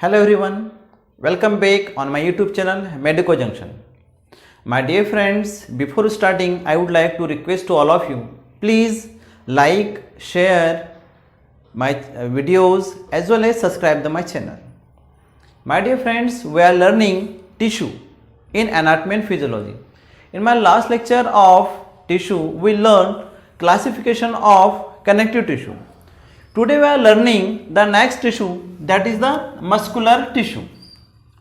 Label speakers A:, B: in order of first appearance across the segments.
A: Hello everyone, welcome back on my YouTube channel Medico Junction. My dear friends, before starting I would like to request to all of you, please like, share my videos as well as subscribe to my channel. My dear friends, we are learning tissue in anatomy and physiology. In my last lecture of tissue, we learned classification of connective tissue. Today we are learning the next tissue, that is the muscular tissue.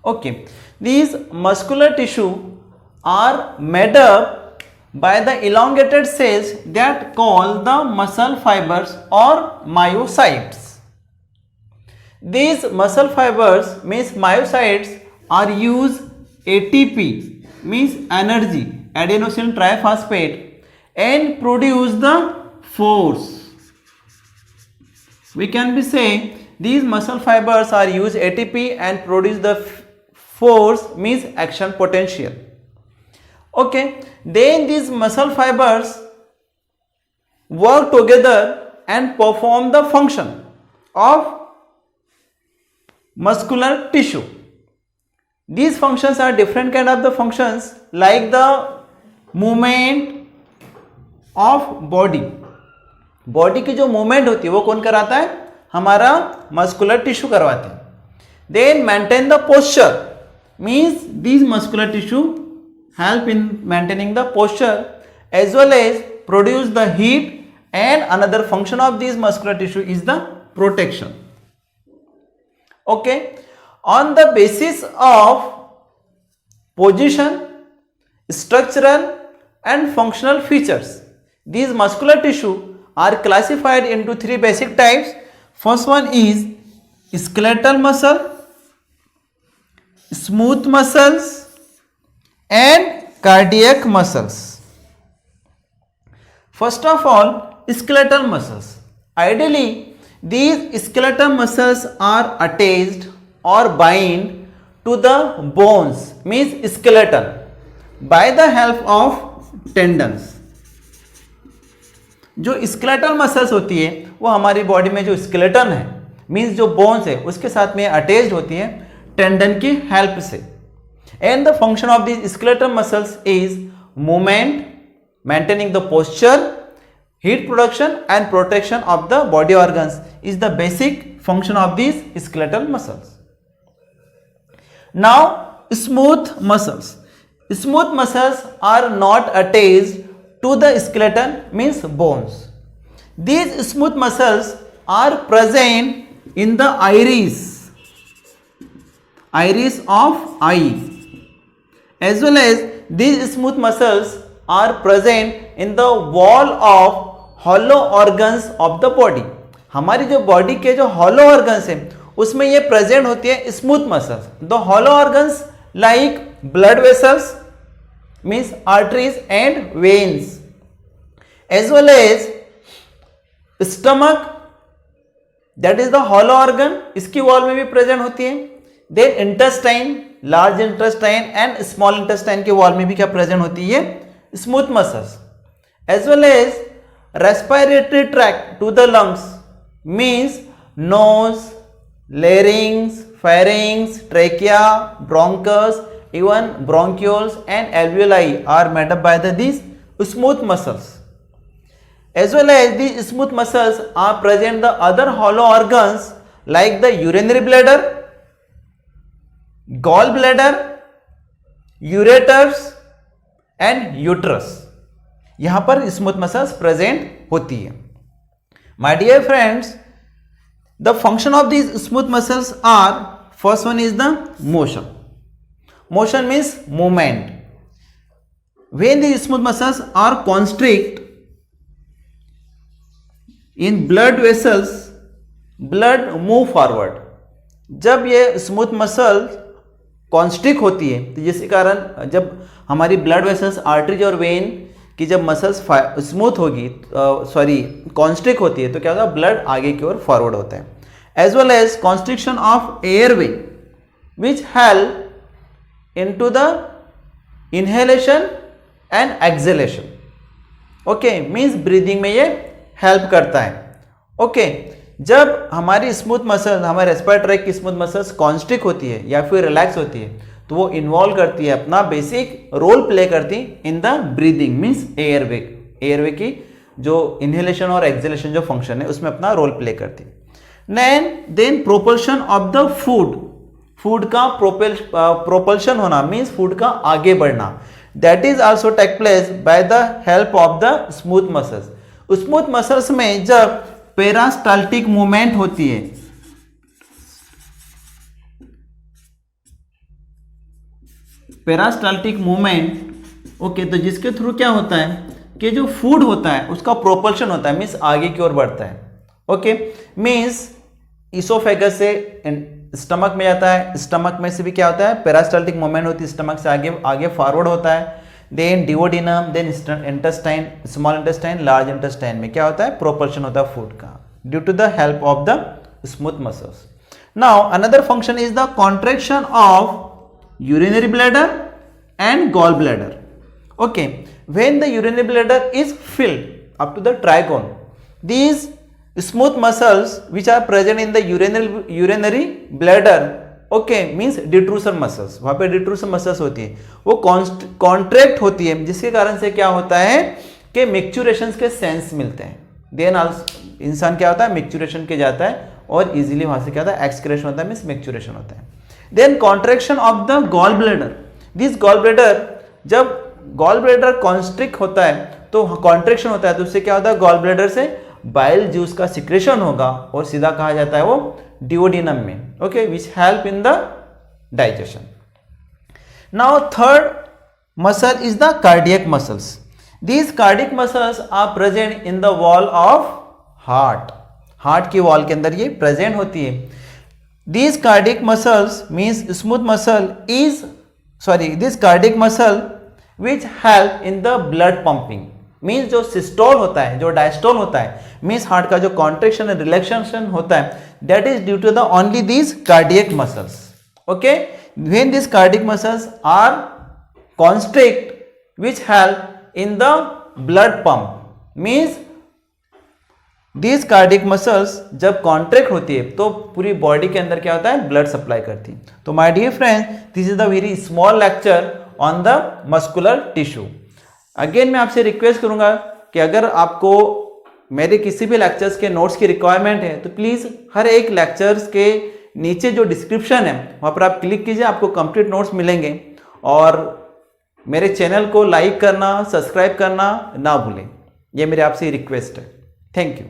A: Okay, these muscular tissue are made up by the elongated cells that call the muscle fibers or myocytes. These muscle fibers means myocytes are use ATP means energy, adenosine triphosphate, and produce the force. We can be saying these muscle fibers are use ATP and produce the force means action potential. Okay, then these muscle fibers work together and perform the function of muscular tissue. These functions are different kind of the functions like the movement of body. Body की जो movement होती है वो कौन कराता है? हमारा muscular tissue करवाते हैं. Then maintain the posture means these muscular tissue help in maintaining the posture as well as produce the heat and another function of this muscular tissue is the protection. Okay, on the basis of position, structural and functional features, these muscular tissue are classified into three basic types. First one is skeletal muscle, smooth muscles, and cardiac muscles. First of all, skeletal muscles. Ideally, these skeletal muscles are attached or bind to the bones, means skeleton, by the help of tendons. जो skeletal muscles होती है वो हमारी body में जो skeleton है means जो bones है उसके साथ में अटैच्ड होती है टेंडन की हेल्प से. And the function of this skeletal muscles is movement, maintaining the posture, heat production and protection of the body organs is the basic function of this skeletal muscles. Now smooth muscles. Smooth muscles are not attached to the skeleton means bones. These smooth muscles are present in the iris of eye, as well as these smooth muscles are present in the wall of hollow organs of the body. हमारी जो body के जो hollow organs हैं उसमें ये present होती है smooth muscles. The hollow organs like blood vessels means arteries and veins, as well as stomach, that is the hollow organ, इसकी वॉल में भी प्रेजेंट होती है. Then intestine, large intestine and small intestine की wall में भी क्या present होती है? Smooth muscles. As well as respiratory tract to the lungs means nose, larynx, pharynx, trachea, bronchus, even bronchioles and alveoli are made up by these smooth muscles. As well as these smooth muscles are present the other hollow organs like the urinary bladder, gallbladder, ureters and uterus. यहाँ पर smooth muscles present होती है. My dear friends, the function of these smooth muscles are, first one is the motion. Motion means movement. When the smooth muscles are constrict in blood vessels, blood move forward. जब ये smooth muscle constrict होती है तो जिसके कारण जब हमारी blood vessels, arteries और वेन की जब मसल्स स्मूथ होगी, कॉन्स्ट्रिक्ट होती है तो क्या होगा? ब्लड आगे की ओर फॉरवर्ड होता है. As well as constriction of airway which help into the inhalation and exhalation. Okay, means breathing में ये help करता है. Okay, जब हमारी स्मूथ मसल, हमारे रेस्पिरेटरी की स्मूथ मसल्स कॉन्स्ट्रिक्ट होती है या फिर रिलैक्स होती है, तो वो इन्वॉल्व करती है, अपना बेसिक रोल प्ले करती in the breathing, means airway की जो इनहेलेशन और एक्सहेलेशन जो फंक्शन है उसमें अपना रोल प्ले करती है। Then propulsion of the food का प्रोपल्शन होना, मीन्स फूड का आगे बढ़ना, that is also take place by the help of the smooth muscles. Smooth muscles में जब पेरास्टाल्टिक मूवमेंट होती है, पेरास्टाल्टिक मूवमेंट ओके, तो जिसके थ्रू क्या होता है कि जो फूड होता है उसका प्रोपल्शन होता है, मीन्स आगे की ओर बढ़ता है। ओके, मीन्स इसोफेगस से स्टमक में जाता है, स्टमक में से भी क्या होता है, पेरास्टाल्टिक मूवमेंट होती है, स्टमक से आगे फॉरवर्ड होता है, then duodenum, then intestine, small intestine, large intestine में क्या होता है, प्रोपल्शन होता है फूड का, due to the help of the smooth muscles. Now another function is the contraction of urinary bladder and gall bladder. Okay, when the urinary bladder is filled up to the trigone, these smooth muscles which are present in the urinary bladder, okay, means detrusor muscles, वहां पे detrusor muscles होती है, वो contract होती है, जिसके कारण से क्या होता है कि मिक्चुरेशन के सेंस मिलते हैं। देन आल्सो इंसान क्या होता है, मिक्चुरेशन के जाता है और इजीली वहां से क्या होता है, एक्सक्रेशन होता है, मीन्स मिक्चुरेशन होता है। Then contraction of the gall bladder, this gall bladder, जब गॉल ब्लैडर कॉन्स्ट्रिक्ट होता है तो कॉन्ट्रैक्शन होता है, तो उससे क्या होता है, गॉल ब्लैडर से बाइल जूस का सिक्रेशन होगा और सीधा कहा जाता है वो डिओडिनम में, okay, which help in the digestion. Now third muscle is the cardiac muscles. These cardiac muscles are present in the wall of heart की वॉल के अंदर ये प्रेजेंट होती है। These cardiac muscles means smooth muscle is this cardiac muscle which help in the blood pumping, means जो systole होता है, जो डायस्टोल होता है, means हार्ट का जो कॉन्ट्रैक्शन एंड रिलैक्सेशन होता है, that is due to the only these cardiac muscles. Okay, when these cardiac muscles are constrict which help in the blood pump, means These cardiac muscles जब contract होती है तो पूरी body के अंदर क्या होता है, ब्लड सप्लाई करती है। तो my dear friends, this is the very small lecture on the muscular tissue. Again मैं आपसे रिक्वेस्ट करूंगा कि अगर आपको मेरे किसी भी लेक्चर्स के नोट्स की रिक्वायरमेंट है तो प्लीज़ हर एक लेक्चर्स के नीचे जो डिस्क्रिप्शन है वहाँ पर आप क्लिक कीजिए, आपको कंप्लीट नोट्स मिलेंगे। और मेरे चैनल को लाइक करना, सब्सक्राइब करना ना भूलें, ये मेरे आपसे रिक्वेस्ट है। Thank you.